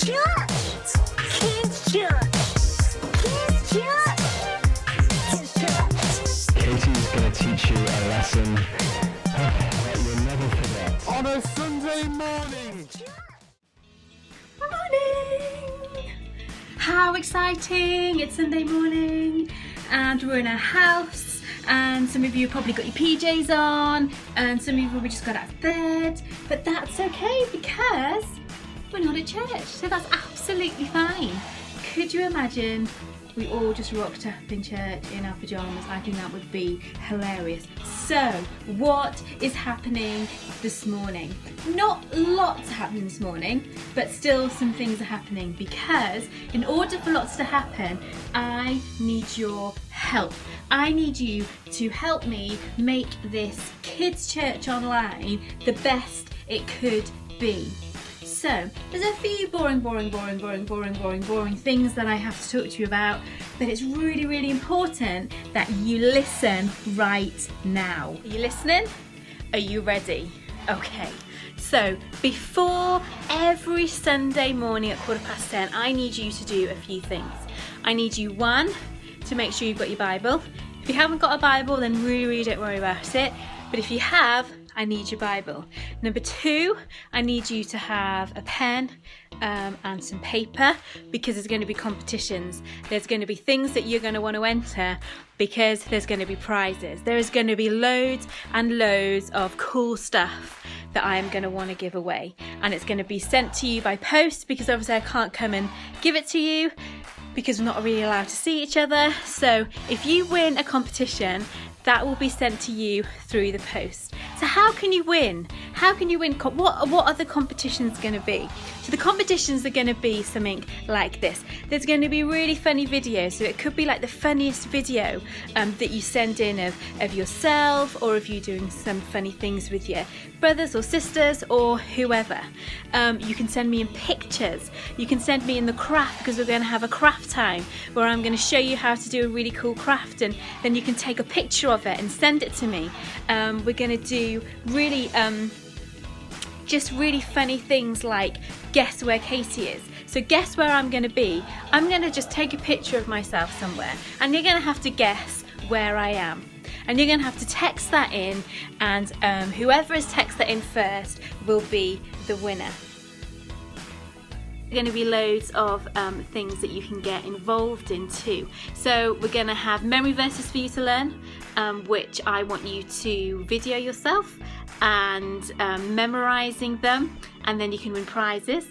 church. Kids church. Kids church. Kids church. Katie's going to teach you a lesson that you'll never forget. On a Sunday morning. Morning! How exciting! It's Sunday morning and we're in our house, and some of you have probably got your PJs on and some of you probably just got out of bed, but that's okay because we're not at church, so that's absolutely fine. Could you imagine we all just rocked up in church in our pyjamas? I think that would be hilarious. So, what is happening this morning? Not lots happening this morning, but still some things are happening, because in order for lots to happen, I need your help. I need you to help me make this kids' church online the best it could be. So, there's a few boring things that I have to talk to you about, but it's really, really important that you listen right now. Are you listening? Are you ready? Okay. So, before every Sunday morning at 10:15, I need you to do a few things. I need you, one, to make sure you've got your Bible. If you haven't got a Bible, then really don't worry about it. But if you have, I need your Bible. Number two, I need you to have a pen and some paper, because there's going to be competitions. There's going to be things that you're going to want to enter, because there's going to be prizes. There is going to be loads and loads of cool stuff that I am going to want to give away. And it's going to be sent to you by post, because obviously I can't come and give it to you because we're not really allowed to see each other. So if you win a competition, that will be sent to you through the post. So how can you win? How can you win? What are the competitions going to be? So the competitions are going to be something like this. There's going to be really funny videos. So it could be like the funniest video that you send in of yourself, or of you doing some funny things with your brothers or sisters or whoever. You can send me in pictures. You can send me in the craft, because we're going to have a craft time where I'm going to show you how to do a really cool craft, and then you can take a picture of it and send it to me. We're going to do really just really funny things like guess where Katie is. So guess where I'm going to be. I'm going to just take a picture of myself somewhere, and you're going to have to guess where I am. And you're going to have to text that in, and whoever has texted that in first will be the winner. There are going to be loads of things that you can get involved in too. So we're going to have memory verses for you to learn, which I want you to video yourself and memorizing them, and then you can win prizes.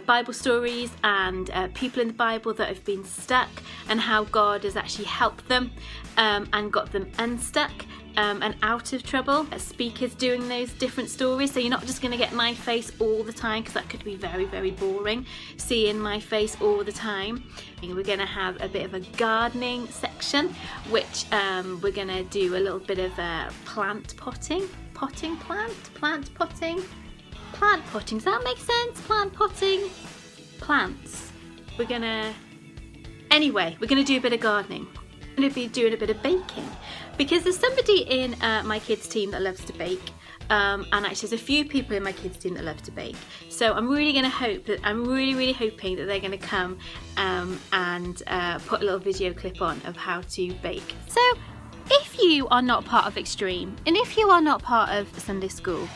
Bible stories and people in the Bible that have been stuck, and how God has actually helped them and got them unstuck and out of trouble. Speakers doing those different stories, so you're not just going to get my face all the time, because that could be very, very boring, seeing my face all the time. We're going to have a bit of a gardening section, which we're going to do a little bit of plant potting. Does that make sense? Plant potting, plants. We're going to do a bit of gardening. I'm going to be doing a bit of baking, because there's somebody in my kids team that loves to bake, and actually there's a few people in my kids team that love to bake. So I'm really hoping that they're going to come and put a little video clip on of how to bake. So if you are not part of Extreme, and if you are not part of Sunday school,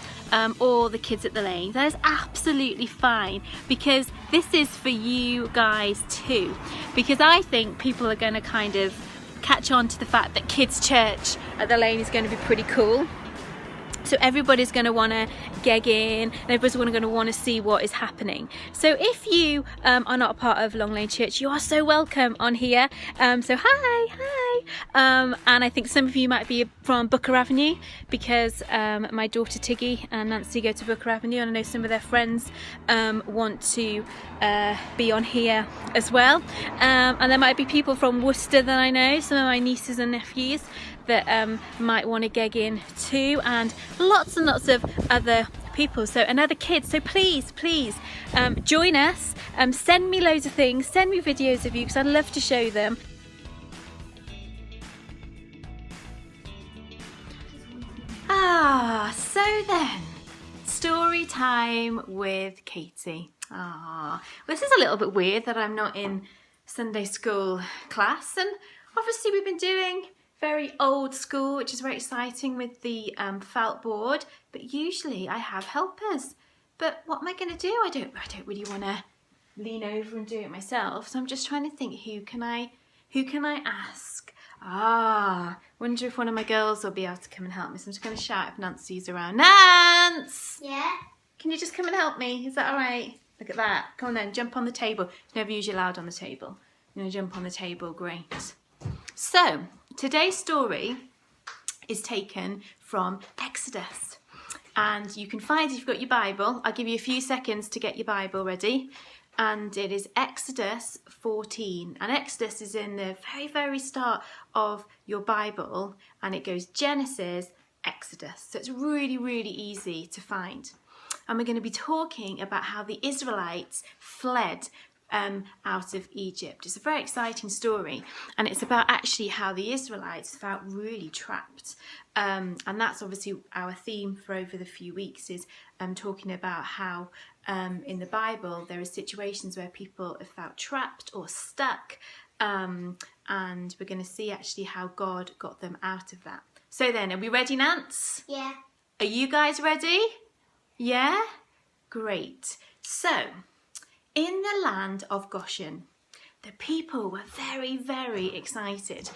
or the kids at the lane, that is absolutely fine, because this is for you guys too. Because I think people are going to kind of catch on to the fact that kids' church at the lane is going to be pretty cool. So everybody's going to want to geg in, and everybody's going to want to see what is happening. So if you are not a part of Long Lane Church, you are so welcome on here. So hi. And I think some of you might be from Booker Avenue, because my daughter Tiggy and Nancy go to Booker Avenue, and I know some of their friends want to be on here as well. And there might be people from Worcester that I know, some of my nieces and nephews that might want to geg in too, and lots of other people, so and other kids. So please join us. Send me loads of things, send me videos of you, because I'd love to show them. story time with Katie. This is a little bit weird that I'm not in Sunday school class, and obviously we've been doing very old school, which is very exciting with the felt board, but usually I have helpers. But what am I going to do? I don't really want to lean over and do it myself, so I'm just trying to think, who can I ask? Wonder if one of my girls will be able to come and help me. So I'm just going to shout if Nancy's around. Nance! Yeah? Can you just come and help me? Is that all right? Look at that. Come on then, jump on the table. You never use your loud on the table. You're going to jump on the table, great. So, today's story is taken from Exodus. And you can find, if you've got your Bible, I'll give you a few seconds to get your Bible ready. And it is Exodus 14. And Exodus is in the very, very start of your Bible. And it goes Genesis, Exodus. So it's really, really easy to find. And we're going to be talking about how the Israelites fled out of Egypt. It's a very exciting story, and it's about actually how the Israelites felt really trapped. And that's obviously our theme for over the few weeks, is talking about how in the Bible there are situations where people have felt trapped or stuck, and we're going to see actually how God got them out of that. So then, are we ready, Nance? Yeah. Are you guys ready? Yeah? Great. So, in the land of Goshen, the people were very, very excited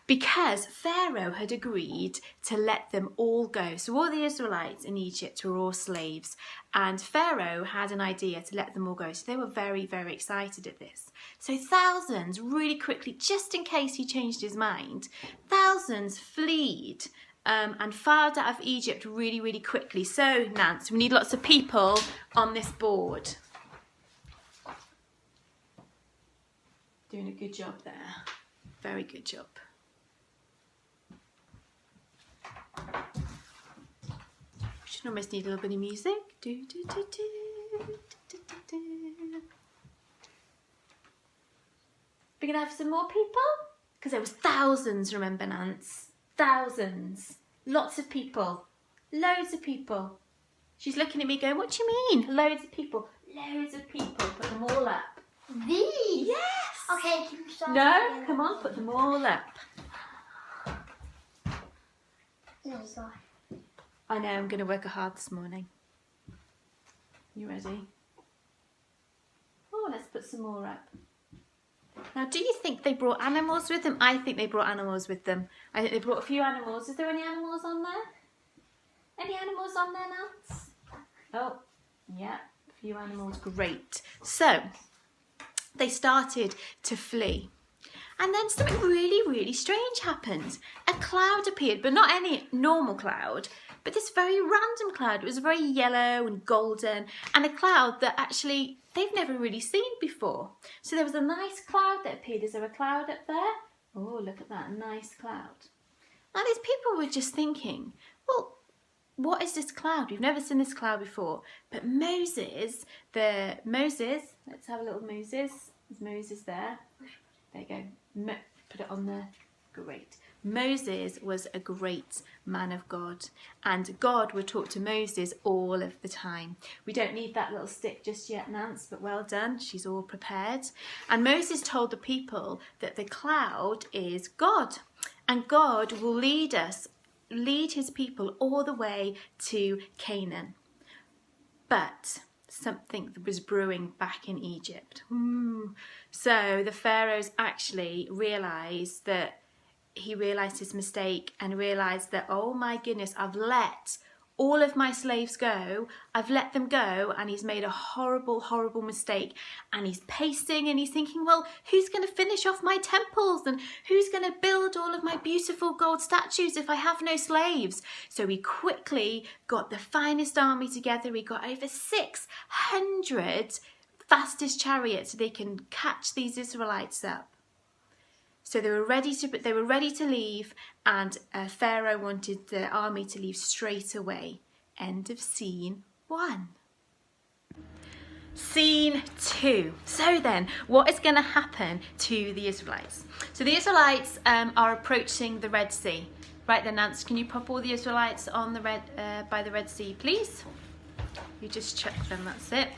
because Pharaoh had agreed to let them all go. So all the Israelites in Egypt were all slaves, and Pharaoh had an idea to let them all go. So they were very, very excited at this. So thousands, really quickly, just in case he changed his mind, thousands fled and filed out of Egypt really, really quickly. So, Nance, we need lots of people on this board. Doing a good job there. Very good job. Should almost need a little bit of music. Do, do, do, do, do, do, do, do. We're going to have some more people? Because there was thousands, remember, Nance? Thousands. Lots of people. Loads of people. She's looking at me going, what do you mean? Loads of people. Loads of people. Put them all up. These? Yes. Okay, can you start? No, come on, put them all up. No, sorry. I know, I'm going to work hard this morning. You ready? Oh, let's put some more up. Now, do you think they brought animals with them? I think they brought animals with them. I think they brought a few animals. Is there any animals on there? Any animals on there, Nance? Oh, yeah, a few animals. Great. So, they started to flee. And then something really, really strange happened. A cloud appeared, but not any normal cloud, but this very random cloud. It was very yellow and golden, and a cloud that actually they've never really seen before. So there was a nice cloud that appeared. Is there a cloud up there? Oh, look at that, a nice cloud. Now these people were just thinking, well, what is this cloud? We've never seen this cloud before. But Moses, let's have a little Moses. There's Moses there. There you go. Put it on there. Great. Moses was a great man of God, and God would talk to Moses all of the time. We don't need that little stick just yet, Nance, but well done. She's all prepared. And Moses told the people that the cloud is God, and God will lead his people all the way to Canaan. But something was brewing back in Egypt. So the pharaohs actually realised his mistake and realised that, oh my goodness, I've let all of my slaves go. I've let them go, and he's made a horrible, horrible mistake. And he's pacing and he's thinking, well, who's going to finish off my temples? And who's going to build all of my beautiful gold statues if I have no slaves? So he quickly got the finest army together. He got over 600 fastest chariots so they can catch these Israelites up. So they were ready to leave, and Pharaoh wanted the army to leave straight away. End of scene 1. Scene 2. So then, what is going to happen to the Israelites? So the Israelites are approaching the Red Sea. Right then, Nance, can you pop all the Israelites on the by the Red Sea, please? You just chuck them, that's it.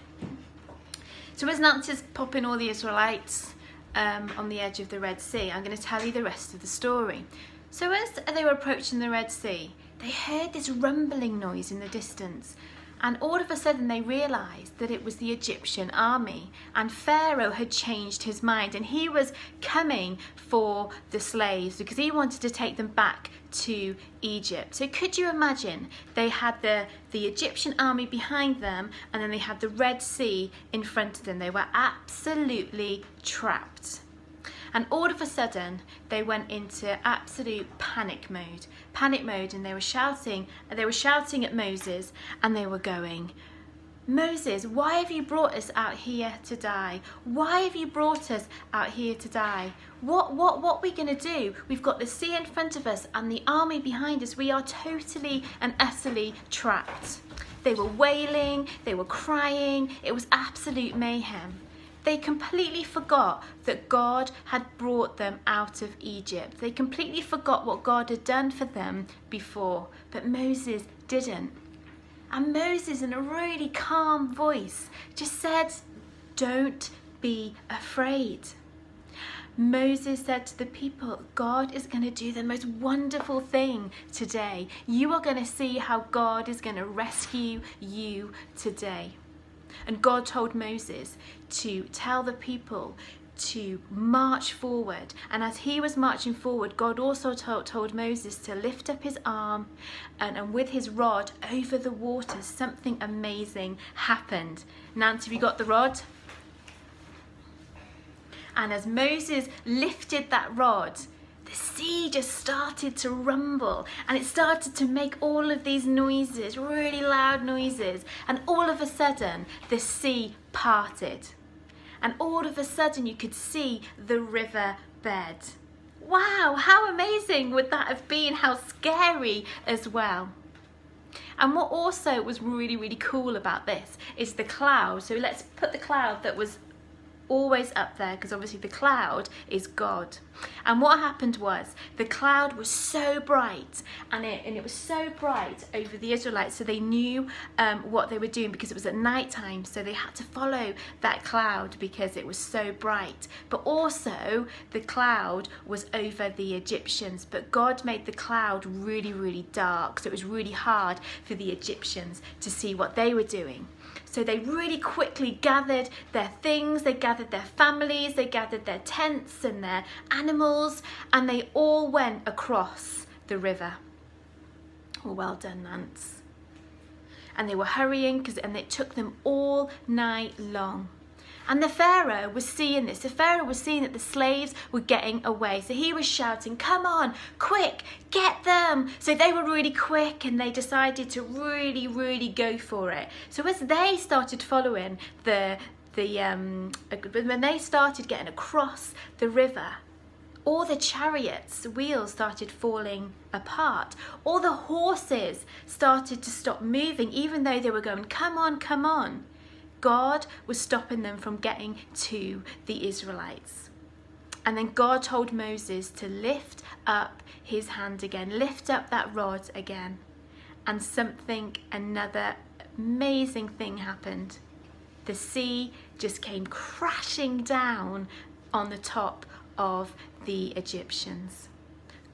So as Nancy's popping all the Israelites on the edge of the Red Sea, I'm going to tell you the rest of the story. So as they were approaching the Red Sea, they heard this rumbling noise in the distance. And all of a sudden they realised that it was the Egyptian army, and Pharaoh had changed his mind, and he was coming for the slaves because he wanted to take them back to Egypt. So could you imagine? They had the Egyptian army behind them, and then they had the Red Sea in front of them. They were absolutely trapped. And all of a sudden, they went into absolute panic mode, and they were shouting at Moses, and they were going, Moses, why have you brought us out here to die? Why have you brought us out here to die? What are we going to do? We've got the sea in front of us and the army behind us. We are totally and utterly trapped. They were wailing, they were crying, it was absolute mayhem. They completely forgot that God had brought them out of Egypt. They completely forgot what God had done for them before, but Moses didn't. And Moses, in a really calm voice, just said, don't be afraid. Moses said to the people, God is going to do the most wonderful thing today. You are going to see how God is going to rescue you today. And God told Moses to tell the people to march forward. And as he was marching forward, God also told Moses to lift up his arm and with his rod over the waters, something amazing happened. Nancy, have you got the rod? And as Moses lifted that rod, the sea just started to rumble, and it started to make all of these noises, really loud noises, and all of a sudden the sea parted, and all of a sudden you could see the river bed. Wow, how amazing would that have been? How scary as well. And what also was really, really cool about this is the cloud. So let's put the cloud that was always up there, because obviously the cloud is God. And what happened was the cloud was so bright, and it was so bright over the Israelites, so they knew what they were doing, because it was at night time, so they had to follow that cloud because it was so bright. But also the cloud was over the Egyptians, but God made the cloud really, really dark, so it was really hard for the Egyptians to see what they were doing. So they really quickly gathered their things, they gathered their families, they gathered their tents and their animals, and they all went across the river. Well done, Nance. And they were hurrying, and it took them all night long. And the Pharaoh was seeing this. The Pharaoh was seeing that the slaves were getting away. So he was shouting, come on, quick, get them. So they were really quick, and they decided to really, really go for it. So as they started following when they started getting across the river, all the chariots' wheels started falling apart. All the horses started to stop moving, even though they were going, come on, come on. God was stopping them from getting to the Israelites. And then God told Moses to lift up his hand again, lift up that rod again. And another amazing thing happened. The sea just came crashing down on the top of the Egyptians.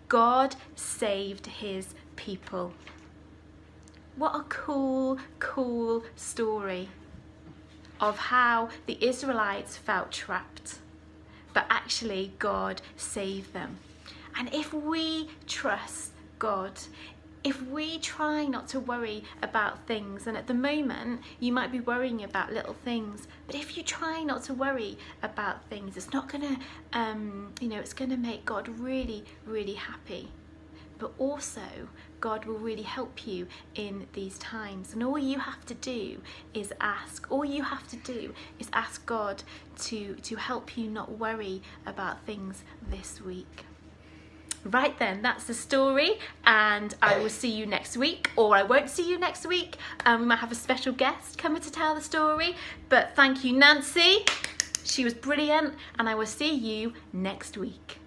God saved his people. What a cool, cool story of how the Israelites felt trapped, but actually God saved them. And if we trust God, if we try not to worry about things, and at the moment you might be worrying about little things, but if you try not to worry about things, it's not gonna, it's gonna make God really, really happy. But also God will really help you in these times. And all you have to do is ask. All you have to do is ask God to help you not worry about things this week. Right then, that's the story, and I will see you next week, or I won't see you next week. We might have a special guest coming to tell the story. But thank you, Nancy. She was brilliant, and I will see you next week.